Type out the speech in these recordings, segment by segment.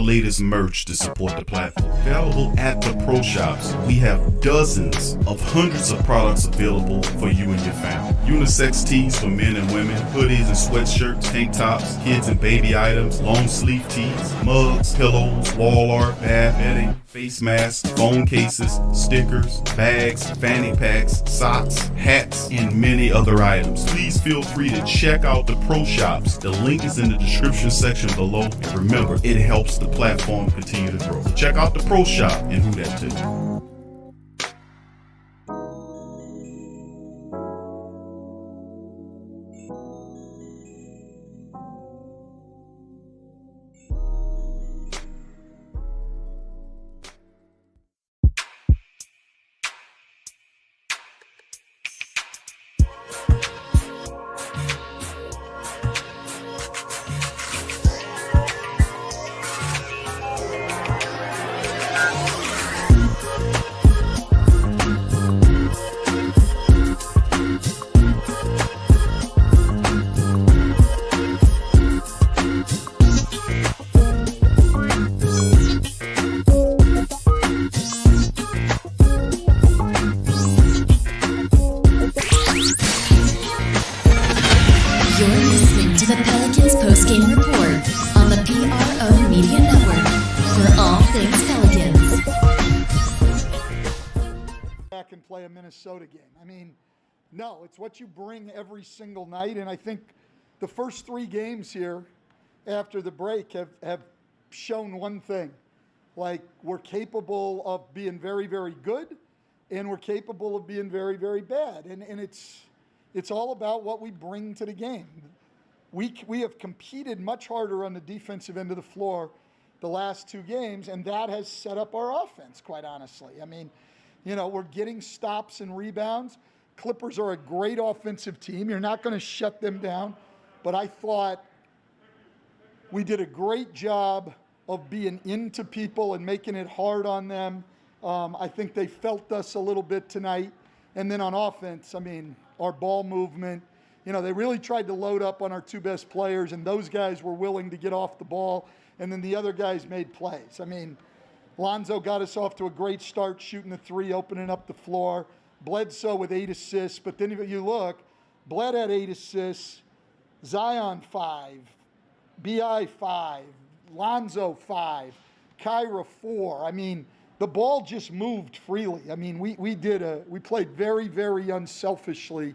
latest merch to support the platform. Available at the pro shops, we have dozens of hundreds of products available for you and your family. Unisex tees for men and women, hoodies and sweatshirts, tank tops, kids and baby items, long sleeve tees, mugs, pillows, wall art, bath bedding, face masks, phone cases, stickers, bags, fanny packs, socks, hats, and many other items. Please feel free to check out the pro shops. The link is in the description section below. And remember, it helps the platform continue to grow. So check out the pro shop and who that too. You're listening to the Pelicans postgame report on the PRO Media Network for all things Pelicans. Back and play a Minnesota game. I mean, no, it's what you bring every single night, and I think the first three games here after the break have shown one thing. Like, we're capable of being very, very good, and we're capable of being very, very bad. And it's all about what we bring to the game. We have competed much harder on the defensive end of the floor the last two games, and that has set up our offense, quite honestly. I mean, you know, we're getting stops and rebounds. Clippers are a great offensive team. You're not going to shut them down. But I thought we did a great job of being into people and making it hard on them. I think they felt us a little bit tonight. And then on offense, I mean, our ball movement, you know, they really tried to load up on our two best players, and those guys were willing to get off the ball, and then the other guys made plays. I mean, Lonzo got us off to a great start shooting the three, opening up the floor. Bledsoe with 8 assists, but then if you look, Bled had 8 assists, Zion 5, BI 5, Lonzo 5, Kyra 4. I mean, the ball just moved freely. I mean, we played very, very unselfishly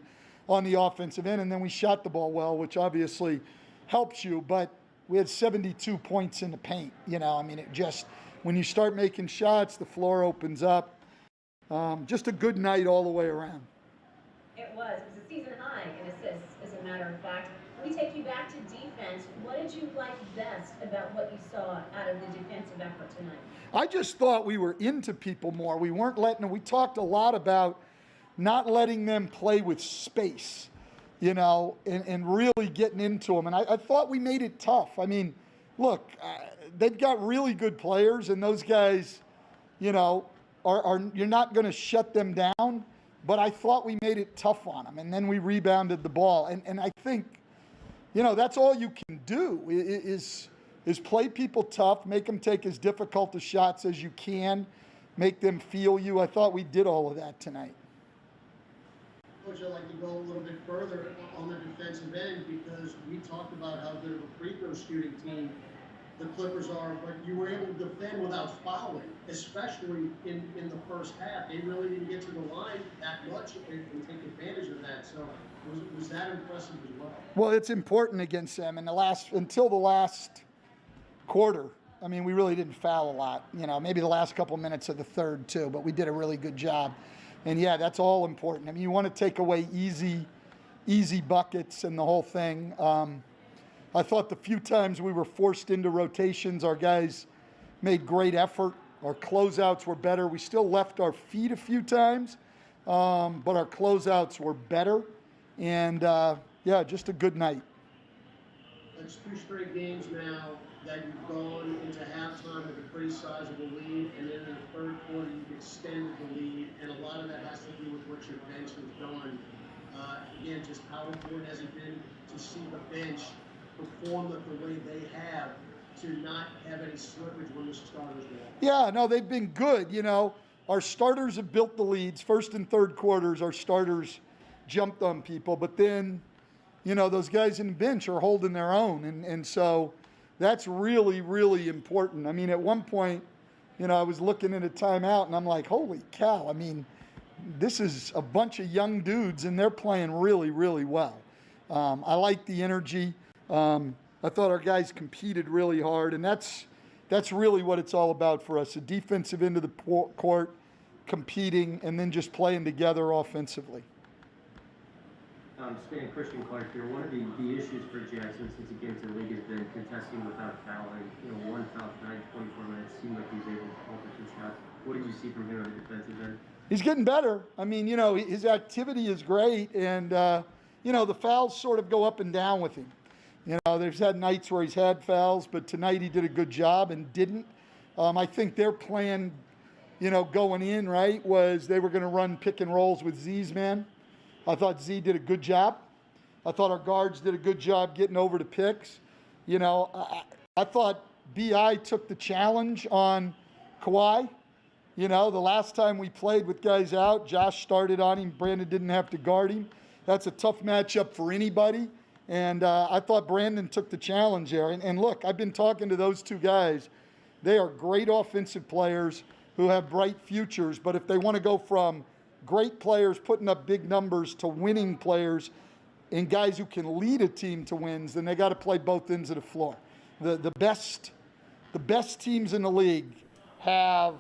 on the offensive end, and then we shot the ball well, which obviously helps you, but we had 72 points in the paint. You know, I mean, it just, when you start making shots, the floor opens up. Just a good night all the way around. It was a season high in assists, as a matter of fact. Let me take you back to defense. What did you like best about what you saw out of the defensive effort tonight? I just thought we were into people more. We weren't letting them. We talked a lot about not letting them play with space, you know, and really getting into them. And I thought we made it tough. I mean, look, they've got really good players, and those guys, you know, are you're not going to shut them down. But I thought we made it tough on them, and then we rebounded the ball. And I think, you know, that's all you can do is play people tough, make them take as difficult a shots as you can, make them feel you. I thought we did all of that tonight. Coach, I'd like to go a little bit further on the defensive end because we talked about how good of a free throw shooting team the Clippers are, but you were able to defend without fouling, especially in the first half. They really didn't get to the line that much and take advantage of that. So was that impressive as well? Well, it's important against them. Until the last quarter, I mean, we really didn't foul a lot. You know, maybe the last couple minutes of the third too, but we did a really good job. And yeah, that's all important. I mean, you want to take away easy buckets and the whole thing. I thought the few times we were forced into rotations, our guys made great effort. Our closeouts were better. We still left our feet a few times, but our closeouts were better. And yeah, just a good night. That's 2 straight games now that you've gone into halftime with a pretty sizable lead, and then in the third quarter you've extended the lead, and a lot of that has to do with what your bench has done. Again, just how important has it been to see the bench perform the way they have to not have any slippage when the starters go off? Yeah, no, they've been good. Our starters have built the leads. First and third quarters, our starters jumped on people. But then, those guys in the bench are holding their own. And so that's really, really important. I mean, at one point, I was looking at a timeout and I'm like, holy cow. I mean, this is a bunch of young dudes and they're playing really, really well. I like the energy. I thought our guys competed really hard, and that's really what it's all about for us, the defensive end of the court, competing, and then just playing together offensively. Stan, Christian Clark here. One of the issues for Jackson since he came to the league has been contesting without fouling. One foul tonight, 24 minutes, seemed like he was able to hold the 2 shots. What did you see from him on the defensive end? He's getting better. I mean, his activity is great, and, the fouls sort of go up and down with him. There's had nights where he's had fouls, but tonight he did a good job and didn't. I think their plan, going in, right, was they were going to run pick and rolls with Z's man. I thought Z did a good job. I thought our guards did a good job getting over to picks. I thought B.I. took the challenge on Kawhi. The last time we played with guys out, Josh started on him. Brandon didn't have to guard him. That's a tough matchup for anybody. And I thought Brandon took the challenge there. And look, I've been talking to those two guys. They are great offensive players who have bright futures. But if they want to go from great players putting up big numbers to winning players and guys who can lead a team to wins, then they got to play both ends of the floor. The best teams in the league have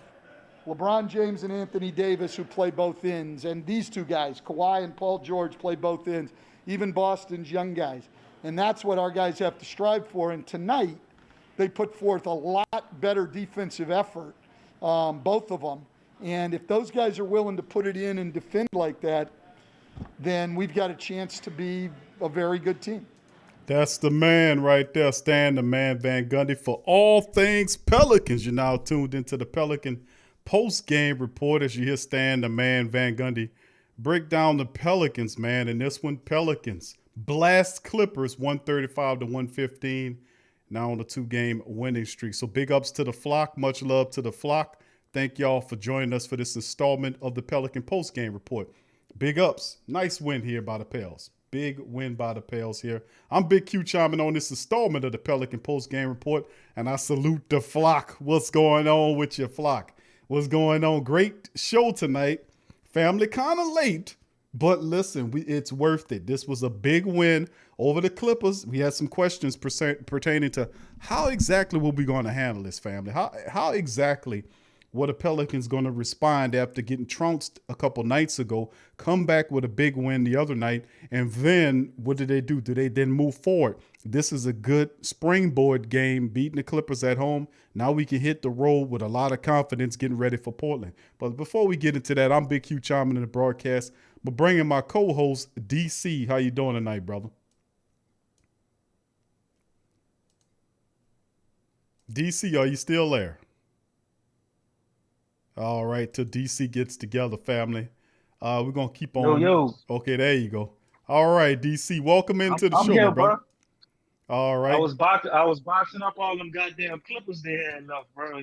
LeBron James and Anthony Davis who play both ends. And these two guys, Kawhi and Paul George, play both ends. Even Boston's young guys. And that's what our guys have to strive for. And tonight, they put forth a lot better defensive effort, both of them. And if those guys are willing to put it in and defend like that, then we've got a chance to be a very good team. That's the man right there, Stan, the man Van Gundy. For all things Pelicans, you're now tuned into the Pelican post-game report as you hear Stan, the man Van Gundy, break down the Pelicans, man. And this one, Pelicans blast Clippers 135-115. Now on the 2-game winning streak. So big ups to the flock. Much love to the flock. Thank y'all for joining us for this installment of the Pelican post-game report. Big ups. Nice win here by the Pels. Big win by the Pels here. I'm Big Q chiming on this installment of the Pelican post-game report, and I salute the flock. What's going on with your flock? What's going on? Great show tonight. Family kind of late, but listen, it's worth it. This was a big win over the Clippers. We had some questions pertaining to how exactly were we going to handle this, family? How exactly were the Pelicans going to respond after getting trounced a couple nights ago, come back with a big win the other night, and then what do they do? Do they then move forward? This is a good springboard game, beating the Clippers at home. Now we can hit the road with a lot of confidence getting ready for Portland. But before we get into that, I'm Big Q chiming in the broadcast, but bringing my co-host, DC. How you doing tonight, brother? DC, are you still there? All right, till DC gets together, family. We're going to keep on. Yo. Okay, there you go. All right, DC, welcome into the I'm show, here, bro. bro. All right. I was boxing up all them goddamn Clippers they had left, bro.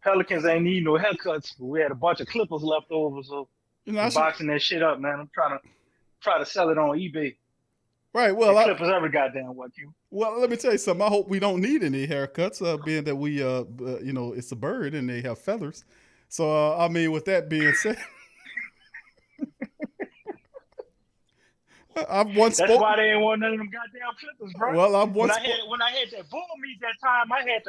Pelicans ain't need no haircuts. We had a bunch of Clippers left over, so I'm boxing that shit up, man. I'm trying to sell it on eBay. Right, well, Clippers every goddamn what you. Well, let me tell you something. I hope we don't need any haircuts, being that we, it's a bird and they have feathers. So, with that being said, I've once That's why they ain't want none of them goddamn Clippers, bro. Well, when I had that bull meat that time, I had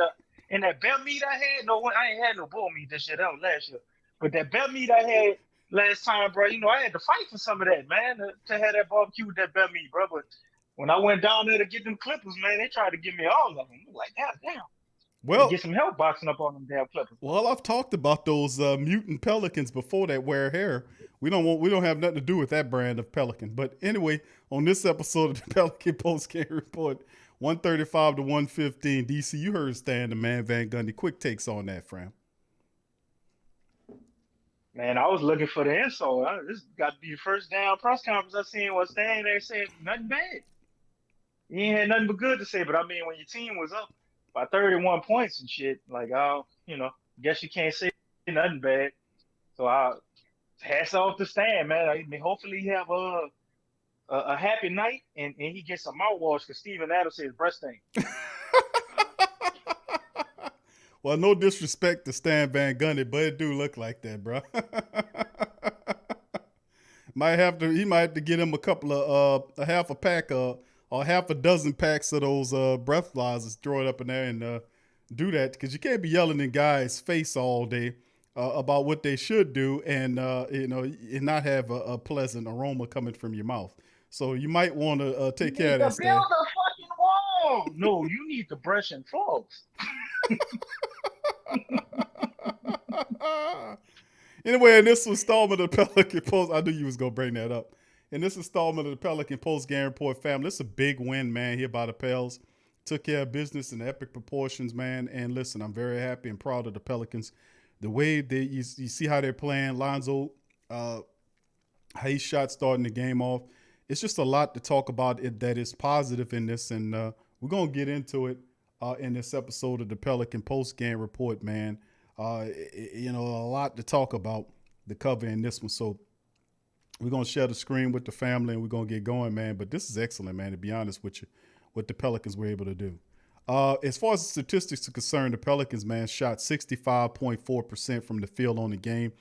and that bear meat I had. No, I ain't had no bull meat that shit. That was last year. But that bear meat I had last time, bro. I had to fight for some of that, man, to have that barbecue with that bear meat, bro. But when I went down there to get them Clippers, man, they tried to give me all of them. I'm like, damn. Well, get some help boxing up on them damn Clippers. Well, I've talked about those mutant Pelicans before that wear hair. We don't have nothing to do with that brand of Pelican. But anyway, on this episode of the Pelican Post-Game Report, 135-115, DC, you heard Stan, the man Van Gundy. Quick takes on that, fam. Man, I was looking for the insult. This got to be the first damn press conference I seen was Stan there saying nothing bad. He ain't had nothing but good to say, but when your team was up by 31 points and shit. Like, guess you can't say nothing bad. So I hats off to Stan, man. I mean, hopefully he have a happy night and he gets some mouthwash because Steven Adams says breast stink. Well, no disrespect to Stan Van Gundy, but it do look like that, bro. He might have to get him a couple of a half a pack or half a dozen packs of those breathalyzers, throw it up in there and do that, because you can't be yelling in guys' face all day about what they should do and and not have a pleasant aroma coming from your mouth. So you might want to take care of that, Stan. Build a fucking wall. No, you need to brush and floss. Anyway, in this installment of the Pelican Post, I knew you was going to bring that up. In this installment of the Pelican Post Game Report, family, it's a big win, man, here by the Pels. Took care of business in epic proportions, man. And listen, I'm very happy and proud of the Pelicans. The way you see how they're playing, Lonzo, how he shot starting the game off. It's just a lot to talk about that is positive in this. And we're going to get into it in this episode of the Pelican Post Game Report, man. A lot to talk about, the cover in this one. So we're going to share the screen with the family and we're going to get going, man. But this is excellent, man, to be honest with you, what the Pelicans were able to do. As far as the statistics are concerned, the Pelicans, man, shot 65.4% from the field on the game.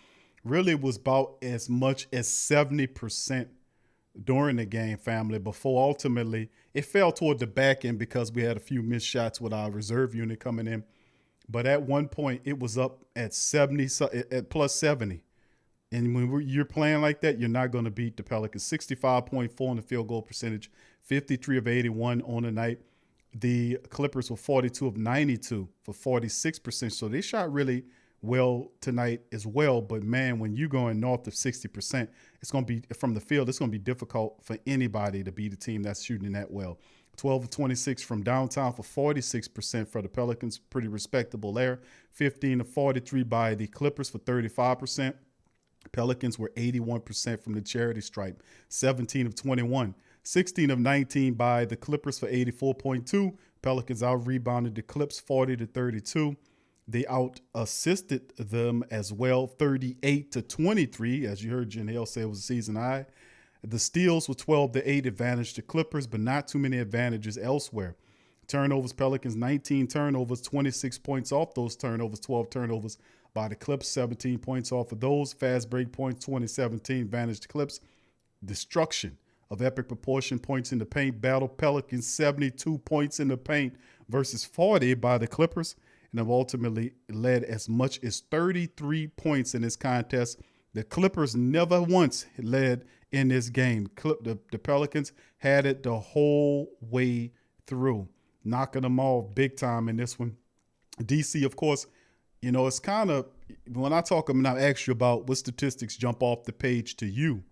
Really was about as much as 70% during the game, family, before ultimately it fell toward the back end because we had a few missed shots with our reserve unit coming in. But at one point, it was up at 70, at plus 70. And when you're playing like that, you're not going to beat the Pelicans. 65.4 on the field goal percentage, 53 of 81 on the night. The Clippers were 42 of 92 for 46%. So they shot really well tonight as well. But, man, when you're going north of 60%, it's going to be from the field. It's going to be difficult for anybody to beat a team that's shooting that well. 12 of 26 from downtown for 46% for the Pelicans. Pretty respectable there. 15 of 43 by the Clippers for 35%. Pelicans were 81% from the charity stripe. 17 of 21. 16 of 19 by the Clippers for 84.2. Pelicans out-rebounded the Clips 40-32. They out-assisted them as well, 38-23. As you heard Janelle say, it was a season high. The steals were 12-8 advantage to Clippers, but not too many advantages elsewhere. Turnovers, Pelicans, 19 turnovers, 26 points off those turnovers, 12 turnovers by the Clips, 17 points off of those. Fast break points, 2017 advantage to Clips. Destruction of epic proportion, points in the paint battle. Pelicans, 72 points in the paint versus 40 by the Clippers, and have ultimately led as much as 33 points in this contest. The Clippers never once led in this game. The Pelicans had it the whole way through, knocking them off big time in this one. DC, of course, it's kind of, when I talk and I ask you about what statistics jump off the page to you,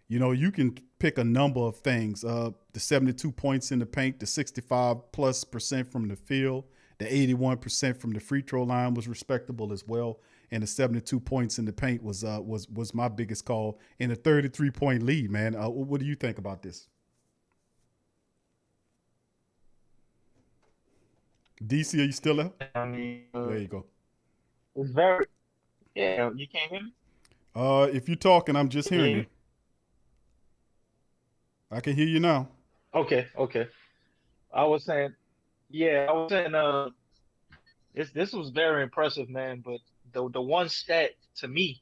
you can pick a number of things. The 72 points in the paint, the 65+% from the field, the 81% from the free throw line was respectable as well. And the 72 points in the paint was my biggest call, in a 33-point lead, man. What do you think about this? DC, are you still there? I mean, There you go. it's very, yeah, you can't hear me? If you're talking, I'm just hearing you. I can hear you now. Okay. I was saying, this was very impressive, man. But the one stat to me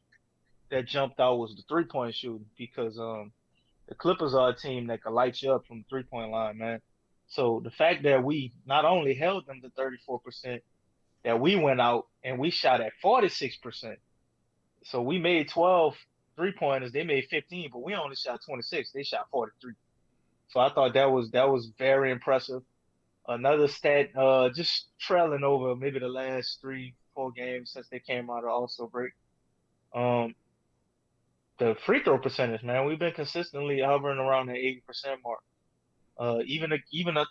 that jumped out was the 3-point shooting, because the Clippers are a team that can light you up from the 3-point line, man. So the fact that we not only held them to 34%, that we went out and we shot at 46%. So we made 12 3-pointers, they made 15, but we only shot 26. They shot 43. So I thought that was very impressive. Another stat, just trailing over maybe the last 3-4 games since they came out of All-Star break. The free throw percentage, man, we've been consistently hovering around the 80% mark. Even I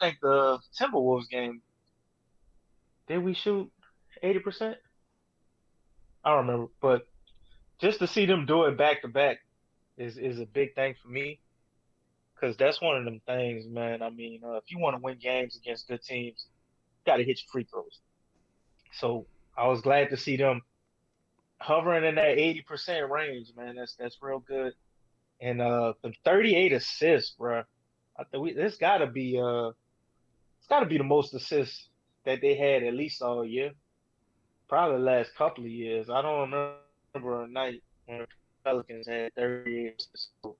think the Timberwolves game, did we shoot 80%? I don't remember, but just to see them do it back to back is a big thing for me, because that's one of them things, man. I mean, if you want to win games against good teams, got to hit your free throws. So I was glad to see them hovering in that 80% range, man. That's real good. And the 38 assists, bro. I think this it's gotta be the most assists that they had at least all year. Probably the last couple of years. I don't remember a night when the Pelicans had 38 assists. So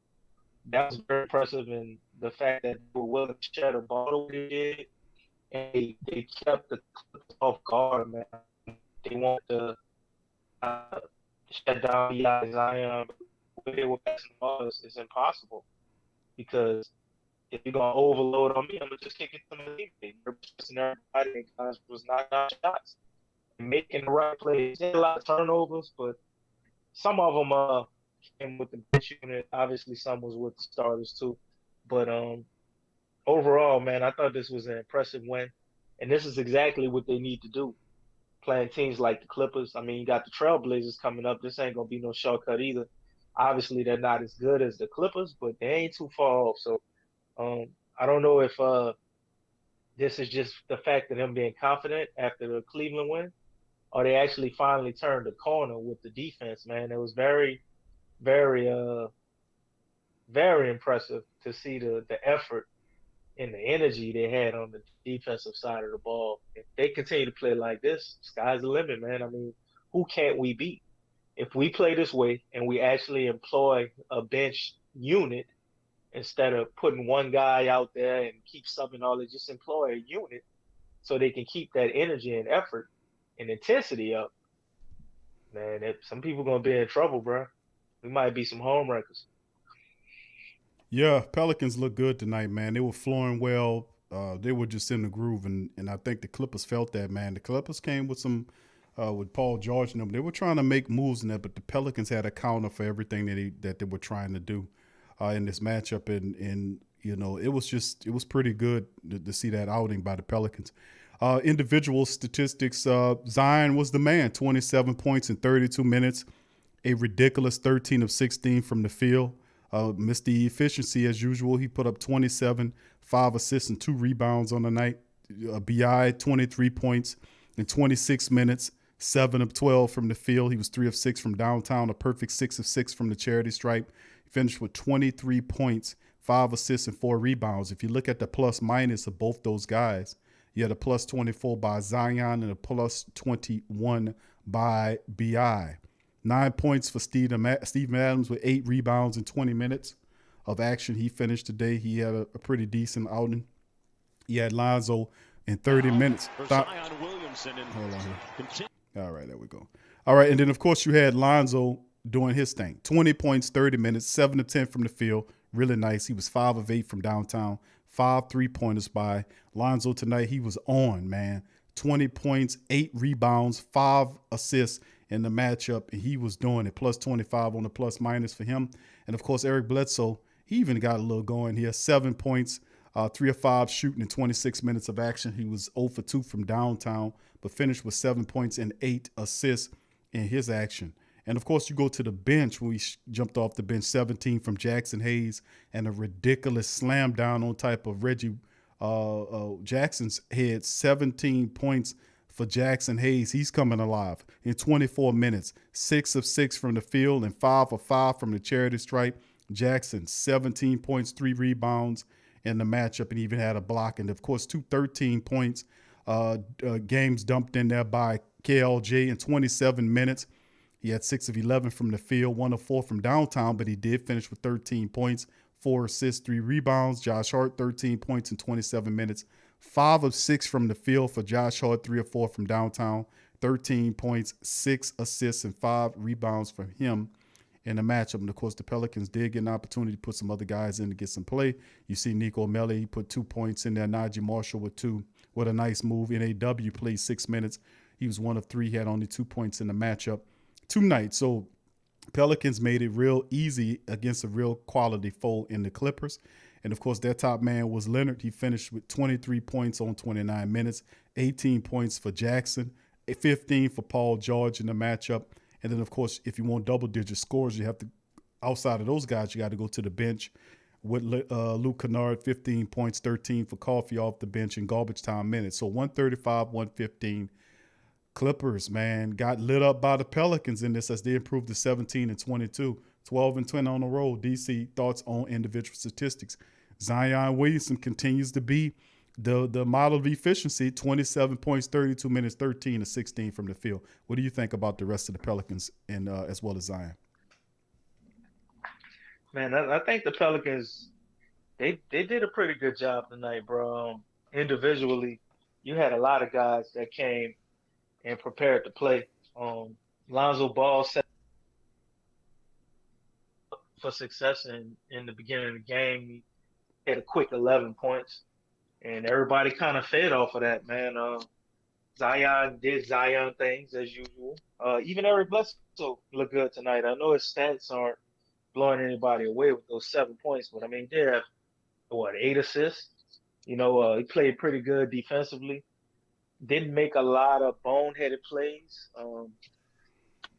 that was very impressive, and the fact that they were willing to share the ball the way they did, and they kept the Clippers off guard, man. They wanted to uh, shut down B.I. Zion, but the way they were passing the ball is impossible because if you're gonna overload on me, I'm gonna just kick it to my teammate. They're pressing everybody, and guys was knocking out shots and making the right plays. They had a lot of turnovers, but some of them came with the bench unit. Obviously, some was with the starters too. But overall, man, I thought this was an impressive win, and this is exactly what they need to do. Playing teams like the Clippers. I mean, you got the Trailblazers coming up. This ain't gonna be no shortcut either. Obviously, they're not as good as the Clippers, but they ain't too far off. So I don't know if this is just the fact of them being confident after the Cleveland win, or they actually finally turned the corner with the defense. Man, it was very, very, very impressive to see the effort and the energy they had on the defensive side of the ball. If they continue to play like this, sky's the limit, man. I mean, who can't we beat? If we play this way and we actually employ a bench unit instead of putting one guy out there and keep subbing all that, just employ a unit so they can keep that energy and effort and intensity up. Man, some people gonna be in trouble, bro. We might be some home wreckers. Yeah, Pelicans look good tonight, man. They were flowing well. They were just in the groove, and I think the Clippers felt that, man. The Clippers came with some with Paul George and them. They were trying to make moves in that, but the Pelicans had a counter for everything that they were trying to do in this matchup, and you know it was pretty good to see that outing by the Pelicans. Individual statistics: Zion was the man, 27 points in 32 minutes, a ridiculous 13 of 16 from the field. Missed the efficiency as usual. He put up 27, 5 assists, and 2 rebounds on the night. BI, 23 points in 26 minutes, 7 of 12 from the field. He was 3 of 6 from downtown, a perfect 6 of 6 from the charity stripe. He finished with 23 points, 5 assists, and 4 rebounds. If you look at the plus minus of both those guys, you had a plus 24 by Zion and a plus 21 by BI. 9 points for Steven Adams with 8 rebounds in 20 minutes of action. He finished today. He had a pretty decent outing. He had Lonzo in 30 minutes. Williamson hold on here. All right, there we go. All right, and then, of course, you had Lonzo doing his thing. 20 points, 30 minutes, 7 of 10 from the field. Really nice. He was 5 of 8 from downtown. 5 3-pointers by Lonzo tonight. He was on, man. 20 points, 8 rebounds, 5 assists in the matchup, and he was doing it. Plus 25 on the plus minus for him. And, of course, Eric Bledsoe, he even got a little going here. 7 points, 3 of 5 shooting in 26 minutes of action. He was 0 for 2 from downtown, but finished with 7 points and 8 assists in his action. And, of course, you go to the bench when we jumped off the bench, 17 from Jackson Hayes and a ridiculous slam down on type of Reggie Jackson's head. 17 points for Jackson Hayes. He's coming alive in 24 minutes. 6 of 6 from the field and 5 of 5 from the charity stripe. Jackson, 17 points, 3 rebounds in the matchup, and even had a block. And, of course, 2 13 points games dumped in there by KLJ in 27 minutes. He had 6 of 11 from the field, 1 of 4 from downtown, but he did finish with 13 points, 4 assists, 3 rebounds. Josh Hart, 13 points in 27 minutes, 5 of 6 from the field for Josh Hart, 3 of 4 from downtown, 13 points, 6 assists, and 5 rebounds for him in the matchup. And, of course, the Pelicans did get an opportunity to put some other guys in to get some play. You see Nico Melli, he put 2 points in there. Najee Marshall with 2. What a nice move. NAW played 6 minutes. He was 1 of 3. He had only 2 points in the matchup tonight. So Pelicans made it real easy against a real quality foe in the Clippers. And, of course, their top man was Leonard. He finished with 23 points on 29 minutes, 18 points for Jackson, 15 for Paul George in the matchup. And then, of course, if you want double-digit scores, you have to, outside of those guys, you got to go to the bench. with Luke Kennard, 15 points, 13 for Coffee off the bench in garbage time minutes. So 135, 115. Clippers, man, got lit up by the Pelicans in this as they improved to 17 and 22, 12 and 20 on the road. DC, thoughts on individual statistics. Zion Williamson continues to be the model of efficiency, 27 points, 32 minutes, 13 to 16 from the field. What do you think about the rest of the Pelicans and as well as Zion? Man, I think the Pelicans they did a pretty good job tonight, bro. Individually, you had a lot of guys that came and prepared to play. Lonzo Ball set for success in the beginning of the game. He had a quick 11 points, and everybody kind of fed off of that, man. Zion did Zion things as usual. Even Eric Bledsoe looked good tonight. I know his stats aren't blowing anybody away with those 7 points, but I mean, he did have, what, 8 assists? He played pretty good defensively. Didn't make a lot of boneheaded plays.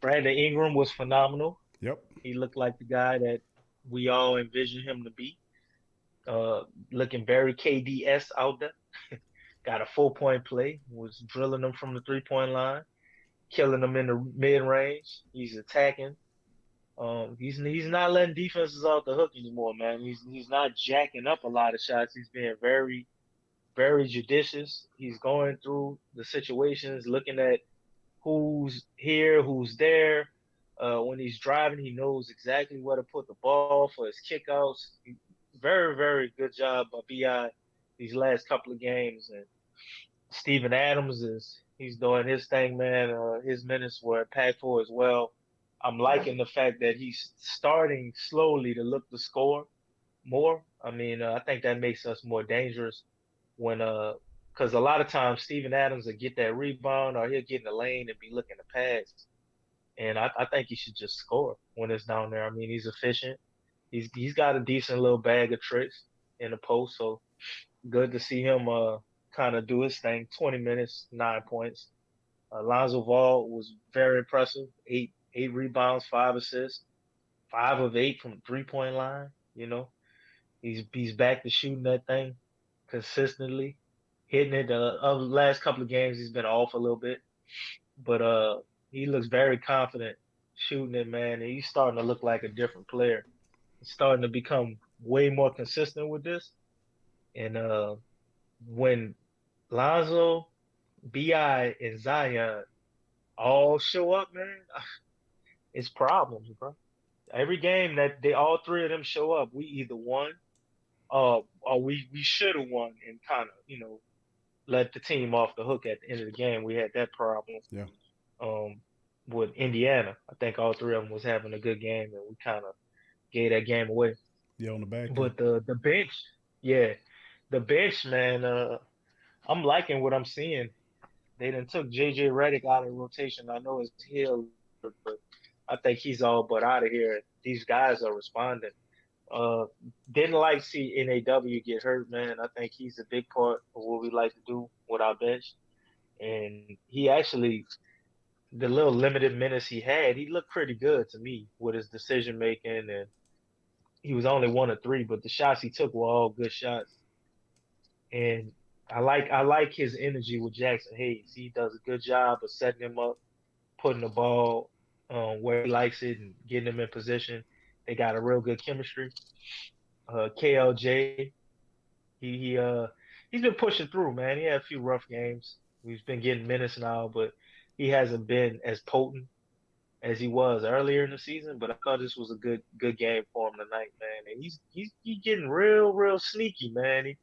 Brandon Ingram was phenomenal. Yep. He looked like the guy that we all envisioned him to be. Looking very KDS out there. Got a 4-point play, was drilling them from the 3-point line, killing them in the mid-range. He's attacking. He's not letting defenses off the hook anymore, man. He's not jacking up a lot of shots. He's being very, very judicious. He's going through the situations, looking at who's here, who's there. When he's driving, he knows exactly where to put the ball for his kickouts. Very, very good job by BI these last couple of games. And Steven Adams he's doing his thing, man. His minutes were impactful as well. I'm liking the fact that he's starting slowly to look to score more. I mean, I think that makes us more dangerous because a lot of times Steven Adams will get that rebound or he'll get in the lane and be looking to pass. And I think he should just score when it's down there. I mean, he's efficient. He's got a decent little bag of tricks in the post, so good to see him kind of do his thing. 20 minutes, 9 points. Lonzo Ball was very impressive. Eight rebounds, 5 assists, 5 of 8 from the 3-point line. He's back to shooting that thing consistently, hitting it. The last couple of games he's been off a little bit, but he looks very confident shooting it, man. And he's starting to look like a different player. He's starting to become way more consistent with this. And when Lonzo, BI, and Zion all show up, man, it's problems, bro. Every game that all three of them show up, we either won or we should have won and kind of, let the team off the hook at the end of the game. We had that problem. Yeah. With Indiana. I think all three of them was having a good game, and we kind of gave that game away. Yeah, on the back. But the bench, yeah, the bench, man, I'm liking what I'm seeing. They done took JJ Redick out of rotation. I know it's Hill, but I think he's all but out of here. These guys are responding. Didn't like see NAW get hurt, man. I think he's a big part of what we like to do with our bench. And he actually, the little limited minutes he had, he looked pretty good to me with his decision making. And he was only 1 of 3, but the shots he took were all good shots. And I like his energy with Jackson Hayes. He does a good job of setting him up, putting the ball where he likes it, and getting him in position. They got a real good chemistry. KLJ, he's been pushing through, man. He had a few rough games. He's been getting minutes now, but he hasn't been as potent as he was earlier in the season. But I thought this was a good game for him tonight, man. And he's getting real sneaky, man. He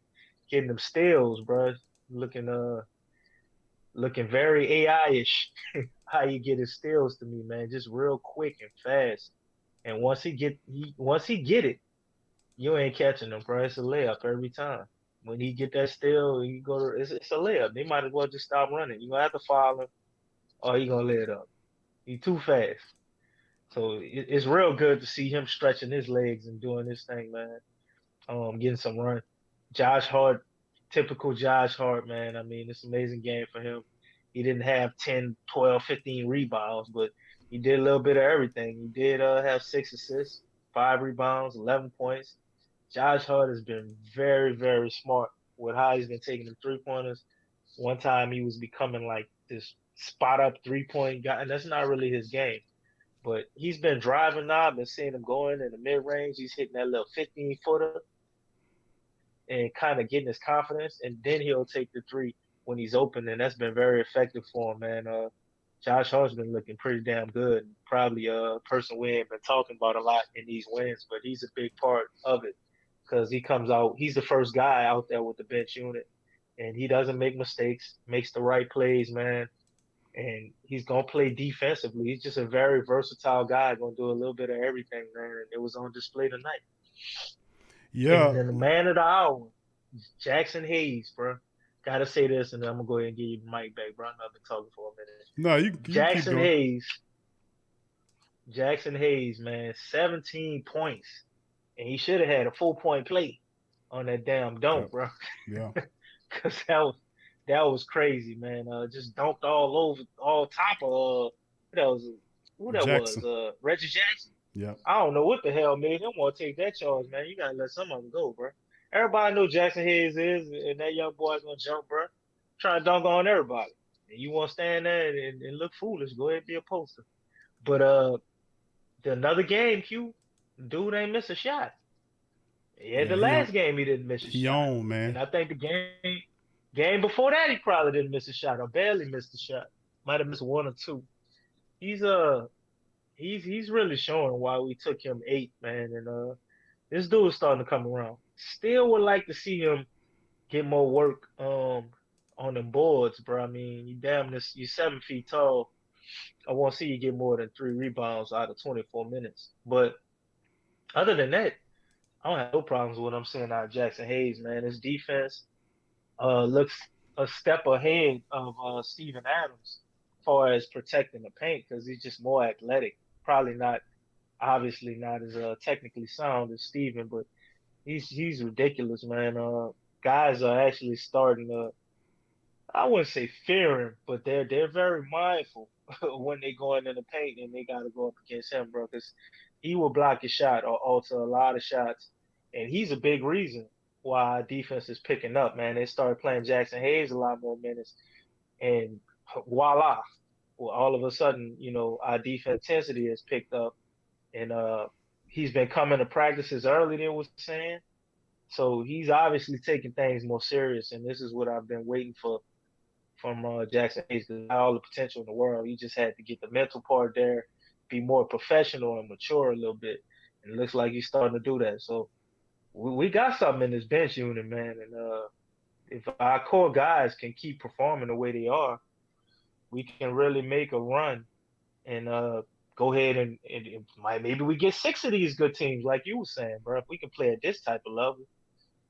getting them steals, bro. Looking very AI-ish. How you get his steals to me, man. Just real quick and fast. And once he get it, you ain't catching him, bro. It's a layup every time. When he get that steal, it's a layup. They might as well just stop running. You gonna have to foul him, or he gonna lay it up. He too fast. So it's real good to see him stretching his legs and doing this thing, man. Getting some run. Josh Hart, typical Josh Hart, man. I mean, it's an amazing game for him. He didn't have 10, 12, 15 rebounds, but he did a little bit of everything. He did have 6 assists, 5 rebounds, 11 points. Josh Hart has been very, very smart with how he's been taking the 3-pointers. One time he was becoming like this spot up 3-point guy, and that's not really his game. But he's been driving now. I've been seeing him going in the mid range. He's hitting that little 15-footer and kind of getting his confidence, and then he'll take the three when he's open, and that's been very effective for him, man. Josh Hart's been looking pretty damn good. Probably a person we ain't been talking about a lot in these wins, but he's a big part of it because he comes out. He's the first guy out there with the bench unit, and he doesn't make mistakes. Makes the right plays, man. And he's gonna play defensively. He's just a very versatile guy. Gonna do a little bit of everything, man. And it was on display tonight. Yeah. And then the man of the hour, Jackson Hayes, bro. Gotta say this, and then I'm gonna go ahead and give you the mic back, bro. I've been talking for a minute. No, you keep going. Jackson Hayes, man, 17 points, and he should have had a 4-point play on that damn dunk, bro. Yeah. Cause that was crazy, man. Just dunked all top of who that Jackson. was? Reggie Jackson. Yeah. I don't know what the hell made him want to take that charge, man. You gotta let some of them go, bro. Everybody know Jackson Hayes is, and that young boy's gonna jump, bro. Trying to dunk on everybody. And you want to stand there and look foolish, go ahead and be a poster. But another game, Q, dude ain't miss a shot. Yeah, the last game he didn't miss a shot. He on, man. And I think the game before that he probably didn't miss a shot or barely missed a shot. Might have missed one or two. He's really showing why we took him 8, man. And this dude's starting to come around. Still would like to see him get more work on them boards, bro. I mean, you're 7 feet tall. I want to see you get more than 3 rebounds out of 24 minutes. But other than that, I don't have no problems with what I'm seeing out of Jackson Hayes, man. His defense looks a step ahead of Steven Adams as far as protecting the paint because he's just more athletic. Obviously not as technically sound as Steven, but he's ridiculous, man. Guys are actually starting to, I wouldn't say fear him, but they're very mindful when they go into the paint and they got to go up against him, bro, because he will block your shot or alter a lot of shots, and he's a big reason why our defense is picking up, man. They started playing Jackson Hayes a lot more minutes, and voila, well, all of a sudden, our defense intensity has picked up, and he's been coming to practices early than was saying. So he's obviously taking things more serious, and this is what I've been waiting for from Jackson Hayes. Because all the potential in the world, he just had to get the mental part there, be more professional and mature a little bit. And it looks like he's starting to do that. So we got something in this bench unit, man. And if our core guys can keep performing the way they are, we can really make a run and go ahead and maybe we get 6 of these good teams, like you were saying, bro. If we can play at this type of level,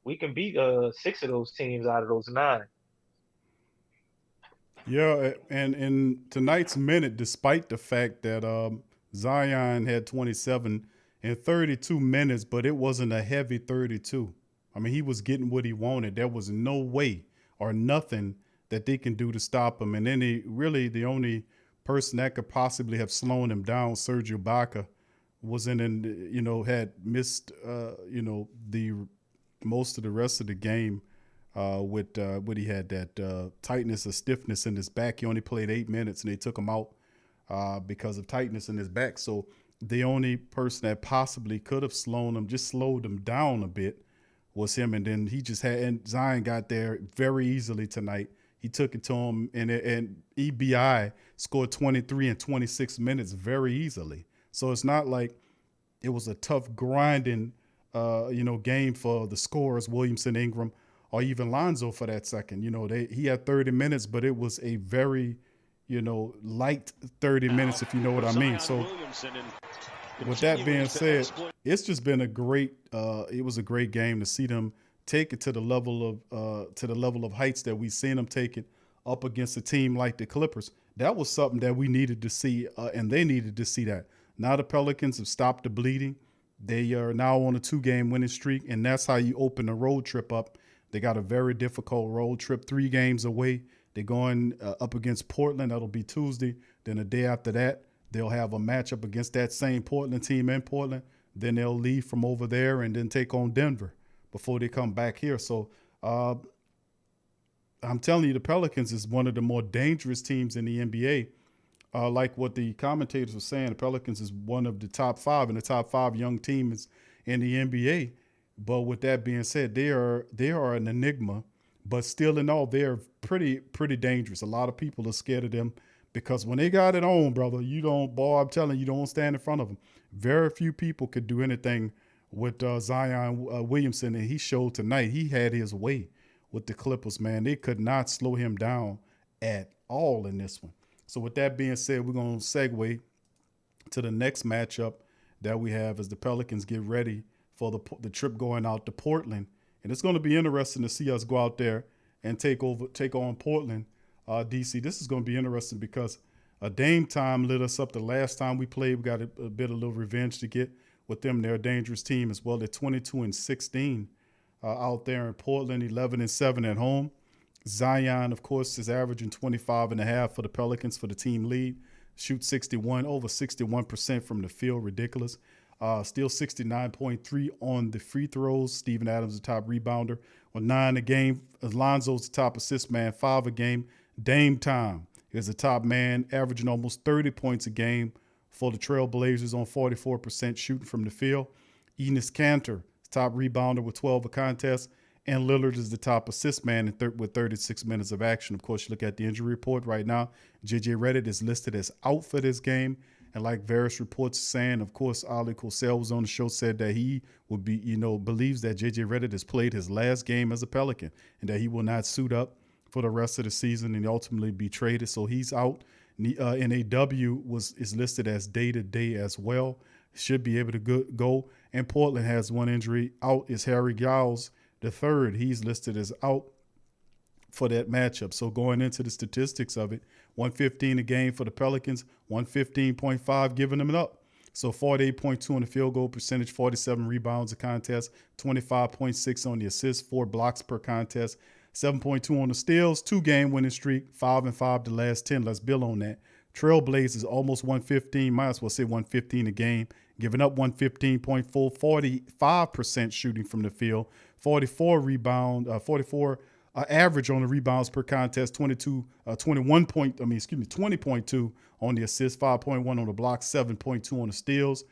we can beat 6 of those teams out of those 9. Yeah, and in tonight's minute, despite the fact that Zion had 27 in 32 minutes, but it wasn't a heavy 32. I mean, he was getting what he wanted. There was no way or nothing that they can do to stop him. And then the only person that could possibly have slowed him down, Serge Ibaka, had missed, the most of the rest of the game with what he had, that tightness or stiffness in his back. He only played 8 minutes and they took him out because of tightness in his back. So the only person that possibly could have slowed him down a bit was him. And then and Zion got there very easily tonight. He took it to him, and EBI scored 23 in 26 minutes very easily. So it's not like it was a tough grinding, game for the scorers, Williamson, Ingram, or even Lonzo for that second. He had 30 minutes, but it was a very, light 30 minutes, if you know what I mean. So with that being said, it's just been it was a great game to see them take it to the level of heights that we've seen them take it up against a team like the Clippers. That was something that we needed to see, and they needed to see that. Now the Pelicans have stopped the bleeding. They are now on a 2-game winning streak, and that's how you open the road trip up. They got a very difficult road trip, 3 games away. They're going up against Portland. That'll be Tuesday. Then the day after that, they'll have a matchup against that same Portland team in Portland. Then they'll leave from over there and then take on Denver before they come back here. So I'm telling you, the Pelicans is one of the more dangerous teams in the NBA. Like what the commentators were saying, the Pelicans is one of the top 5 and the top 5 young teams in the NBA. But with that being said, they are an enigma. But still in all, they're pretty dangerous. A lot of people are scared of them because when they got it on, brother, I'm telling you, don't stand in front of them. Very few people could do anything with Zion Williamson, and he showed tonight he had his way with the Clippers, man. They could not slow him down at all in this one. So with that being said, we're going to segue to the next matchup that we have as the Pelicans get ready for the trip going out to Portland. And it's going to be interesting to see us go out there and take on Portland, DC. This is going to be interesting because Dame time lit us up the last time we played. We got a little revenge to get with them. They're a dangerous team as well. They're 22-16 out there in Portland, 11-7 at home. Zion, of course, is averaging 25.5 for the Pelicans for the team lead. Shoot over 61% from the field. Ridiculous. Still 69.3 on the free throws. Steven Adams, the top rebounder, on 9 a game. Alonzo's the top assist man, 5 a game. Dame time is the top man, averaging almost 30 points a game for the Trailblazers on 44% shooting from the field. Enes Kanter, top rebounder with 12 a contest. And Lillard is the top assist man with 36 minutes of action. Of course, you look at the injury report right now. J.J. Redick is listed as out for this game. And like various reports saying, of course, Ali Kosel was on the show, said that he would be, believes that J.J. Redick has played his last game as a Pelican and that he will not suit up for the rest of the season and ultimately be traded. So he's out. NAW is listed as day-to-day as well. Should be able to go. And Portland has one injury. Out is Harry Giles, the third. He's listed as out for that matchup. So going into the statistics of it, 115 a game for the Pelicans, 115.5 giving them it up. So 48.2 on the field goal percentage, 47 rebounds a contest, 25.6 on the assists, 4 blocks per contest, 7.2 on the steals, 2-game winning streak, 5-5 the last 10. Let's build on that. Trailblazers almost 115, might as well say 115 a game, giving up 115.4, 45% shooting from the field, 44 average on the rebounds per contest, 20.2 on the assists, 5.1 on the blocks, 7.2 on the steals.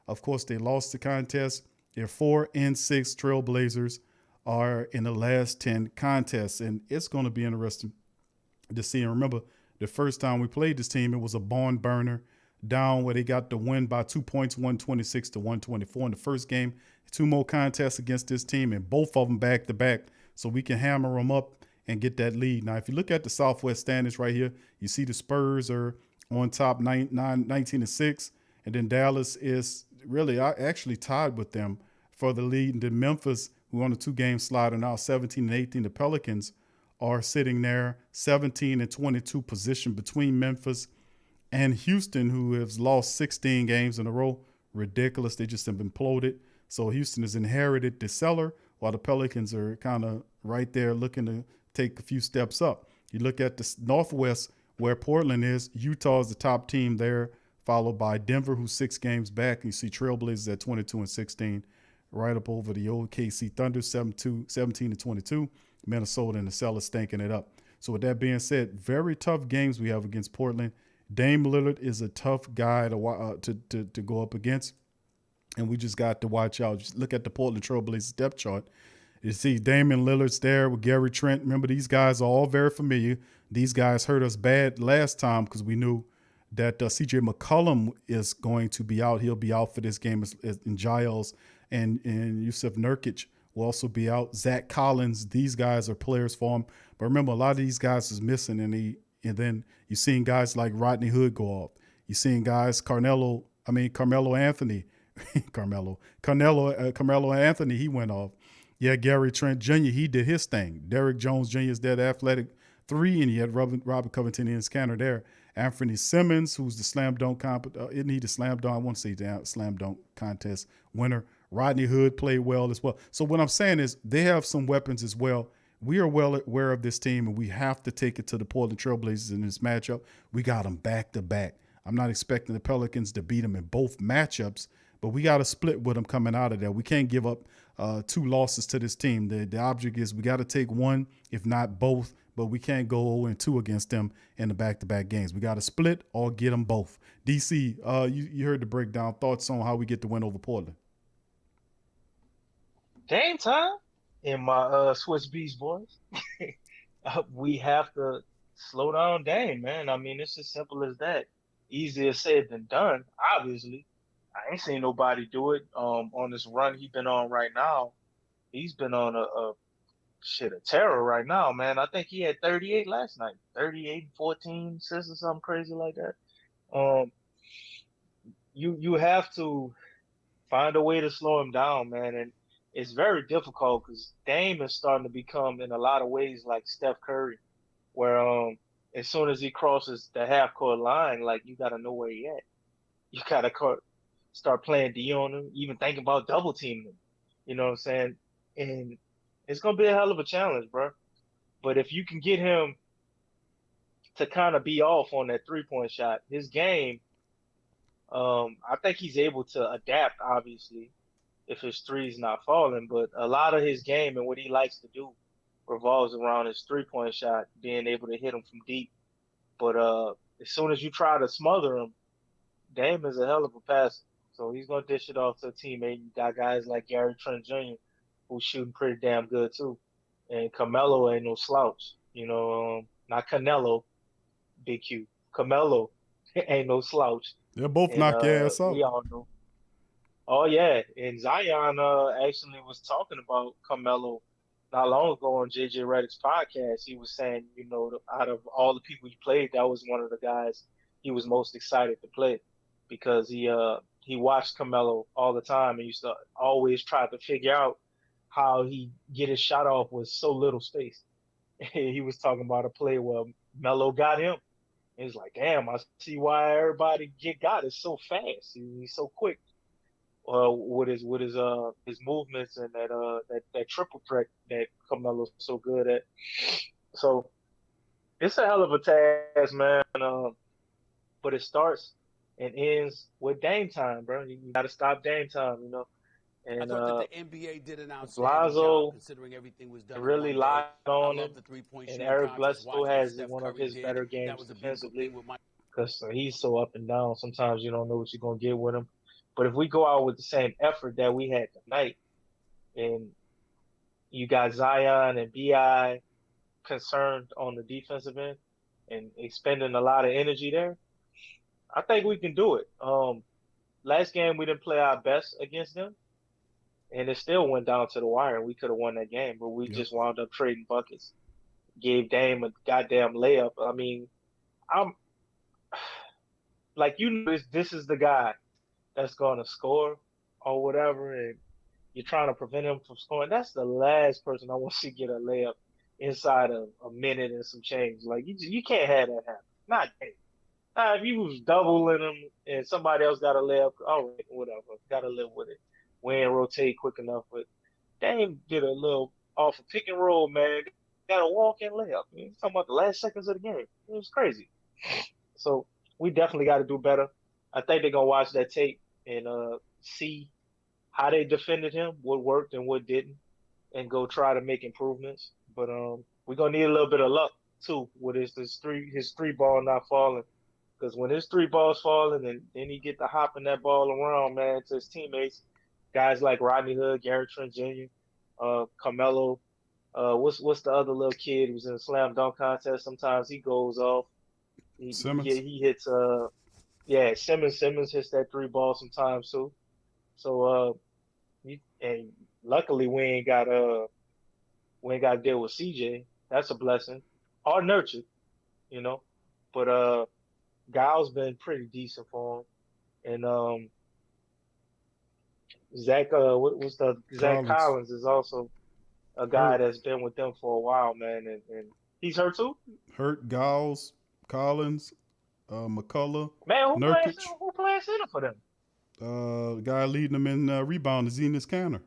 Of course, they lost the contest. Their 4-6 Trailblazers are in the last 10 contests, and it's going to be interesting to see. And remember, the first time we played this team, it was a barn burner down where they got the win by 2 points, 126-124 in the first game. 2 more contests against this team, and both of them back-to-back, so we can hammer them up and get that lead. Now, if you look at the Southwest standings right here, you see the Spurs are on top 19-6, and then Dallas is really actually tied with them for the lead. And then Memphis, who on a 2-game slide, are now 17-18. The Pelicans are sitting there 17-22 position between Memphis and Houston, who has lost 16 games in a row. Ridiculous. They just have imploded. So Houston has inherited the cellar, while the Pelicans are kind of right there looking to take a few steps up. You look at the Northwest, where Portland is. Utah is the top team there, followed by Denver, who's 6 games back. And you see Trailblazers at 22-16, right up over the OKC Thunder, 17-22. Minnesota and the Celtics stinking it up. So with that being said, very tough games we have against Portland. Dame Lillard is a tough guy to go up against, and we just got to watch out. Just look at the Portland Trailblazers depth chart. You see Damian Lillard's there with Gary Trent. Remember, these guys are all very familiar. These guys hurt us bad last time because we knew that C.J. McCollum is going to be out. He'll be out for this game, and Giles and Yusuf Nurkic will also be out. Zach Collins, these guys are players for him. But remember, a lot of these guys is missing, and then you're seeing guys like Rodney Hood go off. You're seeing guys Carmelo Anthony, Carmelo Anthony, he went off. Yeah, Gary Trent Jr., he did his thing. Derrick Jones Jr. is that athletic 3, and he had Robert Covington in his counter there. Anthony Simmons, who's the slam dunk isn't he the slam dunk? I want to say the slam dunk contest winner. Rodney Hood played well as well. So what I'm saying is they have some weapons as well. We are well aware of this team, and we have to take it to the Portland Trailblazers in this matchup. We got them back to back. I'm not expecting the Pelicans to beat them in both matchups, but we got to split with them coming out of there. We can't give up 2 losses to this team. The object is we got to take one, if not both, but we can't go 0-2 against them in the back-to-back games. We got to split or get them both. DC, you heard the breakdown. Thoughts on how we get the win over Portland? Game time in my Swiss Beast boys. We have to slow down Dame, man. I mean, it's as simple as that. Easier said than done, obviously. I ain't seen nobody do it on this run he's been on right now. He's been on a terror right now, man. I think he had 38 last night, 38, 14 assists or something crazy like that. You have to find a way to slow him down, man, and it's very difficult because Dame is starting to become, in a lot of ways, like Steph Curry, where as soon as he crosses the half court line, like you got to know where he at. You got to start playing D on him, even thinking about double teaming him. You know what I'm saying? And it's gonna be a hell of a challenge, bro. But if you can get him to kind of be off on that 3-point shot, his game, I think he's able to adapt, obviously, if his three's not falling. But a lot of his game and what he likes to do revolves around his 3-point shot, being able to hit him from deep. But as soon as you try to smother him, Dame is a hell of a passer. So he's going to dish it off to a teammate. You got guys like Gary Trent Jr., who's shooting pretty damn good, too. And Carmelo ain't no slouch. You know, not Canelo, Big Q. Carmelo ain't no slouch. They'll both knock your ass out. We all know. Oh, yeah. And Zion actually was talking about Carmelo not long ago on JJ Redick's podcast. He was saying, you know, out of all the people he played, that was one of the guys he was most excited to play because he watched Carmelo all the time and used to always try to figure out how he get his shot off with so little space. He was talking about a play where Melo got him. He's like, damn, I see why everybody got it so fast. He's so quick. With his movements and that triple threat that Carmelo's so good at. So it's a hell of a task, man. But it starts and ends with Dame time, bro. You got to stop Dame time, you know. And I thought that the NBA did an outstanding Bledsoe job considering everything was done. really lied on him. And Eric contest, Bledsoe has one of his better games defensively because he's so up and down. Sometimes you don't know what you're going to get with him. But if we go out with the same effort that we had tonight, and you got Zion and B.I. concerned on the defensive end and expending a lot of energy there, I think we can do it. Last game, we didn't play our best against them, and it still went down to the wire, and we could have won that game, but we just wound up trading buckets. Gave Dame a goddamn layup. I mean, I'm like, you know, this is the guy that's going to score or whatever, and you're trying to prevent him from scoring. That's the last person I want to see get a layup inside of a minute and some change. Like, you can't have that happen. Not Dame. If you was doubling him and somebody else got a layup, all right, whatever. Got to live with it. We ain't rotate quick enough. But Dame did a little off a pick and roll, man. Got a walk-in layup. Man. Talking about the last seconds of the game. It was crazy. So we definitely got to do better. I think they're going to watch that tape and see how they defended him, what worked and what didn't, and go try to make improvements. But we're going to need a little bit of luck, too, with his three ball not falling. Because when his 3 balls falling, and then he get to hopping that ball around, man, to his teammates, guys like Rodney Hood, Gary Trent Jr., Carmelo, what's the other little kid who's in the slam dunk contest? Sometimes he goes off. Simmons. He hits Simmons hits that 3 ball sometimes too. So and luckily we ain't got to deal with CJ. That's a blessing. Or nurtured, you know. But Giles been pretty decent for him. And Zach Collins is also a guy that's been with them for a while, man, and he's hurt too? Hurt, Giles, Collins, McCullough, man, Nurkic. Who plays center for them? The guy leading them in rebound is Enes Kanter.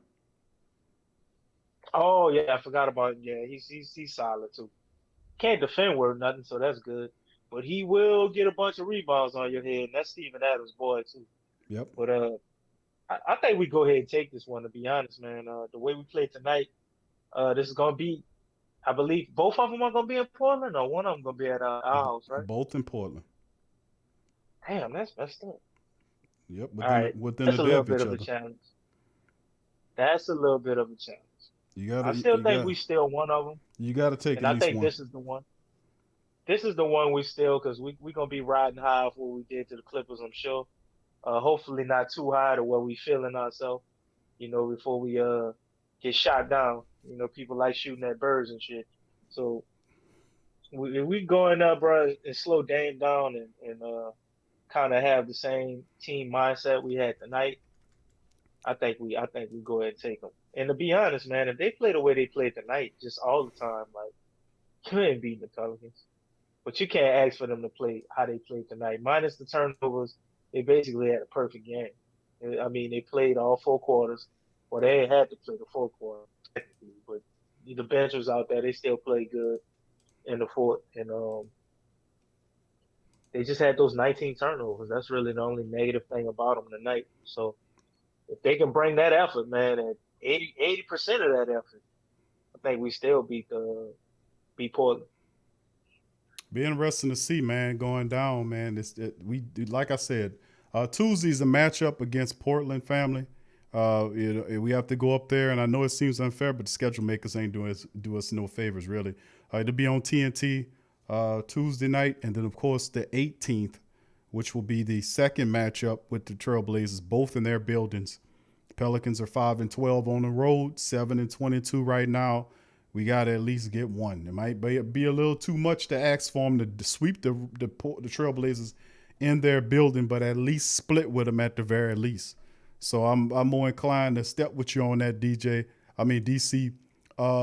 Oh yeah, I forgot about he's solid too. Can't defend worth nothing, so that's good. But he will get a bunch of rebounds on your head, and that's Steven Adams' boy too. Yep. But I think we go ahead and take this one. To be honest, man, the way we play tonight, this is gonna be. I believe both of them are gonna be in Portland, or one of them gonna be at our house, right? Both in Portland. Damn, that's messed up. Yep, All right, within a that's a day little of bit each of a other. challenge. That's a little bit of a challenge. You I gotta still you think got we still one of them, you gotta take and at I least think one. this is the one. This is the one we still because we gonna be riding high of what we did to the Clippers, I'm sure. Hopefully not too high to where we feeling ourselves, before we get shot down. People like shooting at birds and shit. So if we going up, bro, and slow Dame down and kind of have the same team mindset we had tonight, I think we go ahead and take them. And to be honest, man, if they play the way they played tonight, just all the time, like you ain't beating the Pelicans. But you can't ask for them to play how they played tonight. Minus the turnovers, they basically had a perfect game. I mean, they played all 4 quarters. Well, they ain't had to play the 4 quarter, technically, but the bench was out there. They still played good in the fourth, and they just had those 19 turnovers. That's really the only negative thing about them tonight. So if they can bring that effort, man, at 80% of that effort, I think we still beat Portland. Be interesting to see, man, going down, man. Like I said, Tuesday's a matchup against Portland family. We have to go up there, and I know it seems unfair, but the schedule makers ain't do us no favors, really. It'll be on TNT Tuesday night, and then, of course, the 18th, which will be the second matchup with the Trailblazers, both in their buildings. Pelicans are 5-12 on the road, 7-22 right now. We got to at least get one. It might be a little too much to ask for them to sweep the Trailblazers in their building, but at least split with them at the very least. So I'm more inclined to step with you on that, DC,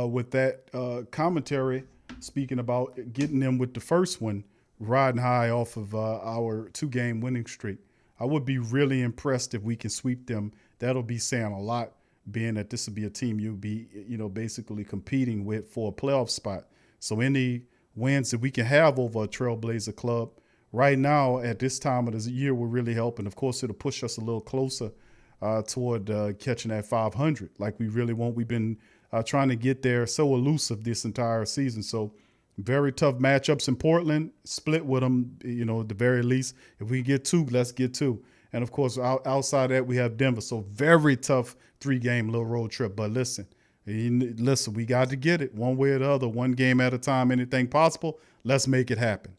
with that commentary, speaking about getting them with the first one, riding high off of our 2-game winning streak. I would be really impressed if we can sweep them. That'll be saying a lot, being that this will be a team you'll be, basically competing with for a playoff spot. So any wins that we can have over a Trailblazer club right now at this time of the year will really help. And, of course, it'll push us a little closer toward catching that 500 like we really want. We've been trying to get there so elusive this entire season. So very tough matchups in Portland. Split with them, at the very least. If we get 2, let's get 2. And, of course, outside that, we have Denver. So very tough 3-game little road trip. But listen, we got to get it one way or the other, one game at a time, anything possible. Let's make it happen.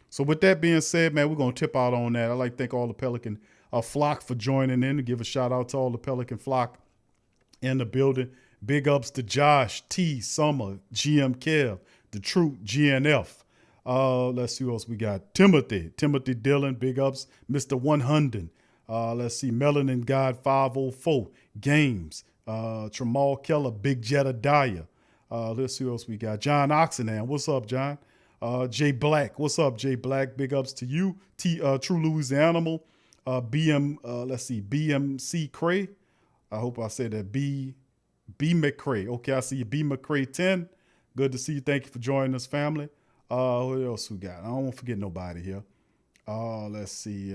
So with that being said, man, we're going to tip out on that. I'd like to thank all the Pelican flock for joining in, to give a shout out to all the Pelican flock in the building. Big ups to Josh, T, Summer, GM Kev, The Truth, GNF. Let's see who else we got. Timothy Dillon, big ups. Mr. 100. Let's see, Melanin God 504, Games, Tramal Keller, Big Jedediah. Let's see who else we got. John Oxenham, what's up, John? Jay Black, what's up, Jay Black? Big ups to you. True Louisianimal, BMC Cray. I hope I said that. B McCray. Okay, I see you, B McCray 10. Good to see you. Thank you for joining us, family. What else we got? I don't want to forget nobody here. Let's see.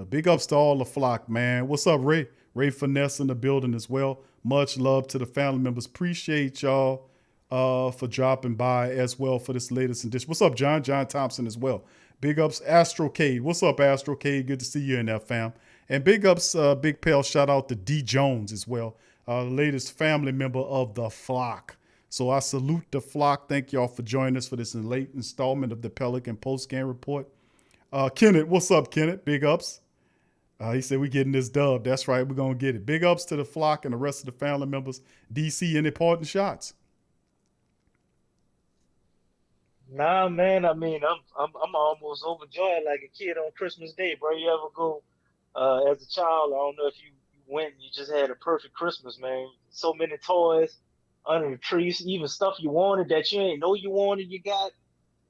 Big ups to all the flock, man. What's up, Ray? Ray Finesse in the building as well. Much love to the family members. Appreciate y'all for dropping by as well for this latest edition. What's up, John? John Thompson as well. Big ups, Astrocade. What's up, Astrocade? Good to see you in there, fam. And big ups, big pale shout out to D Jones as well, the latest family member of the flock. So I salute the flock. Thank y'all for joining us for this late installment of the Pelican Post-Game Report. Kenneth, what's up, Kenneth? Big ups. He said we getting this dub. That's right. We're going to get it. Big ups to the flock and the rest of the family members. DC, any parting shots? Nah, man. I mean, I'm almost overjoyed like a kid on Christmas Day, bro. You ever go as a child? I don't know if you went and you just had a perfect Christmas, man. So many toys under the trees, even stuff you wanted that you ain't know you wanted, you got.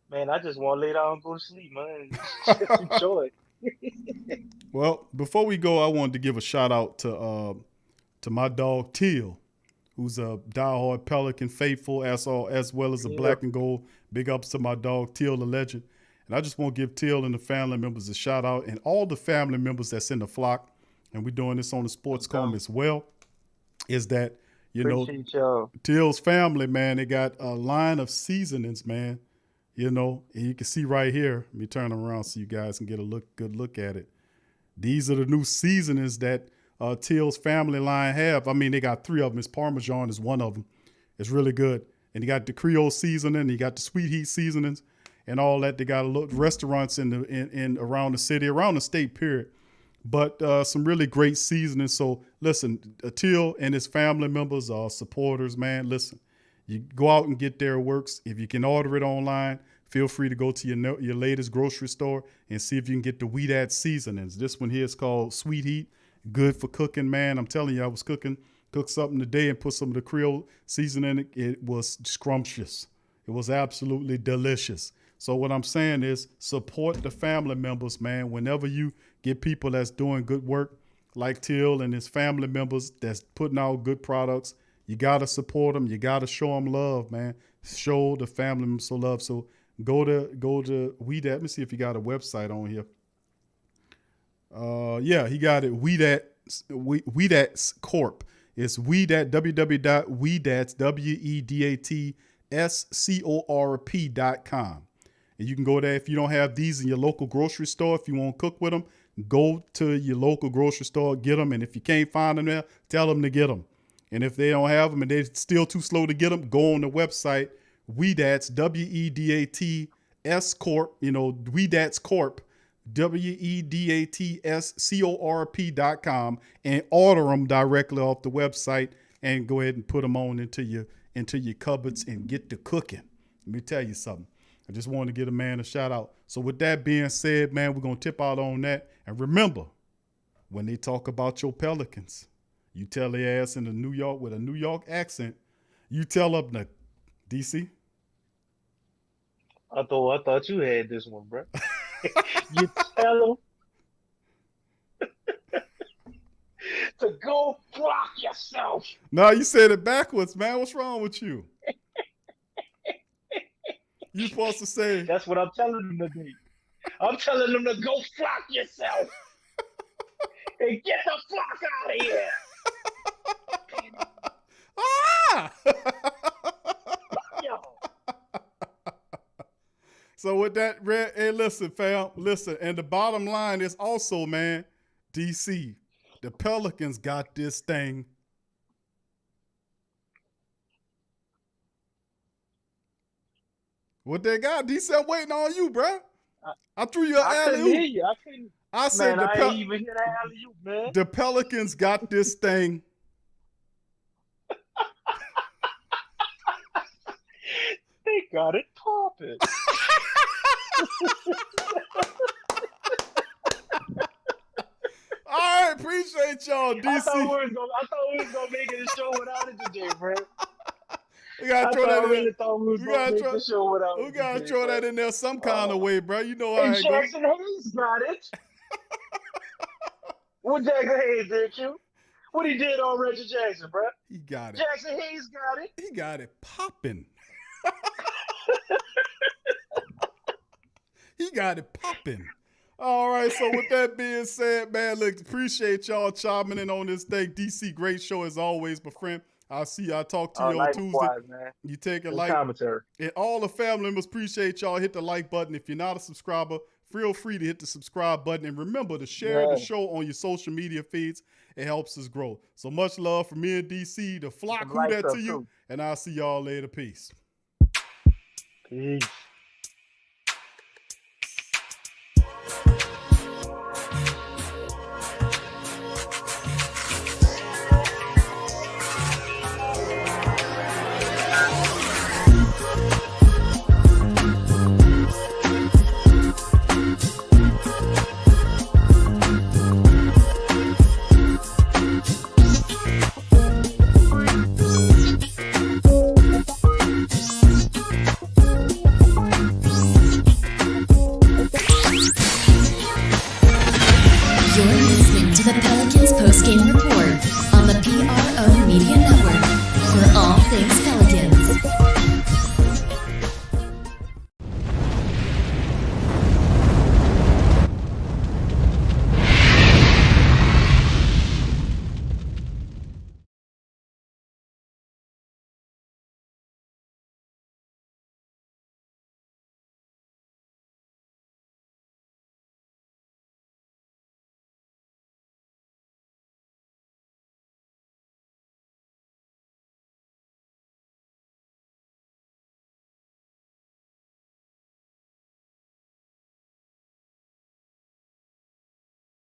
Man, I just want to lay down and go to sleep, man. Just enjoy it. Well, before we go, I wanted to give a shout out to my dog Teal, who's a diehard Pelican faithful as well as a black and gold. Big ups to my dog Teal, the legend. And I just want to give Teal and the family members a shout out, and all the family members that's in the flock and we're doing this on the Sports Coma as well, is that, Appreciate y'all. Till's family, man, they got a line of seasonings, man. And you can see right here. Let me turn them around so you guys can get a good look at it. These are the new seasonings that Till's family line have. I mean, they got 3 of them. His Parmesan is one of them. It's really good. And you got the Creole seasoning, you got the Sweet Heat seasonings, and all that. They got a lot restaurants in around the city, around the state, period. But some really great seasonings. So listen, Till and his family members are supporters, man. Listen, you go out and get their works. If you can order it online, feel free to go to your latest grocery store and see if you can get the Weedat seasonings. This one here is called Sweet Heat. Good for cooking, man. I'm telling you, I was cooked something today and put some of the Creole seasoning in it. It was scrumptious. It was absolutely delicious. So what I'm saying is support the family members, man. Whenever you get people that's doing good work like Till and his family members that's putting out good products, you got to support them. You got to show them love, man. Show the family members some love. So go to Weedat. Let me see if you got a website on here. Yeah, he got it. Weedat's Corp. It's Weedat, www.weedats, WEDATSCORP.com. And you can go there. If you don't have these in your local grocery store, if you want to cook with them, go to your local grocery store, get them. And if you can't find them there, tell them to get them. And if they don't have them and they're still too slow to get them, go on the website, Weedats, WEDATS Corp, Weedats Corp, WEDATSCORP.com, and order them directly off the website and go ahead and put them on into your cupboards and get to cooking. Let me tell you something. I just wanted to give a man a shout out. So with that being said, man, we're going to tip out on that. And remember, when they talk about your Pelicans, you tell their ass in New York with a New York accent, you tell them the DC. I thought you had this one, bro. You tell them to go block yourself. No, you said it backwards, man. What's wrong with you? You supposed to say. That's what I'm telling them to do. I'm telling them to go flock yourself and get the flock out of here. Ah! Yo. So with that, Red, hey, listen, fam, listen. And the bottom line is also, man, DC, the Pelicans got this thing. What they got? DC, I'm waiting on you, bro. I threw you an I couldn't alley-oop. hear you. I said man, I ain't even hear that alley-oop, man. the Pelicans got this thing. They got it popping. All right, appreciate y'all, DC. I thought we was gonna make it a show without it today, bro. We gotta throw that in there. Thought we was gonna make the show without We it gotta today, throw bro. that in there some kind of way, bro. You know how And it goes. Jackson Hayes got it. What Jackson Hayes did, Q? What he did on Reggie Jackson, bro? He got it. Jackson Hayes got it. He got it popping. He got it popping. All right, so with that being said, man, look, appreciate y'all chiming in on this thing. DC, great show as always, my friend. I'll talk to you on Tuesday. Man. You take a Good like. commentary. And all the family members, appreciate y'all. Hit the like button. If you're not a subscriber, feel free to hit the subscribe button. And remember to share the show on your social media feeds. It helps us grow. So much love from me and DC, the flock, who Like that to stuff, you. too. And I'll see y'all later. Peace. Peace. You're listening to the Pelicans postgame report.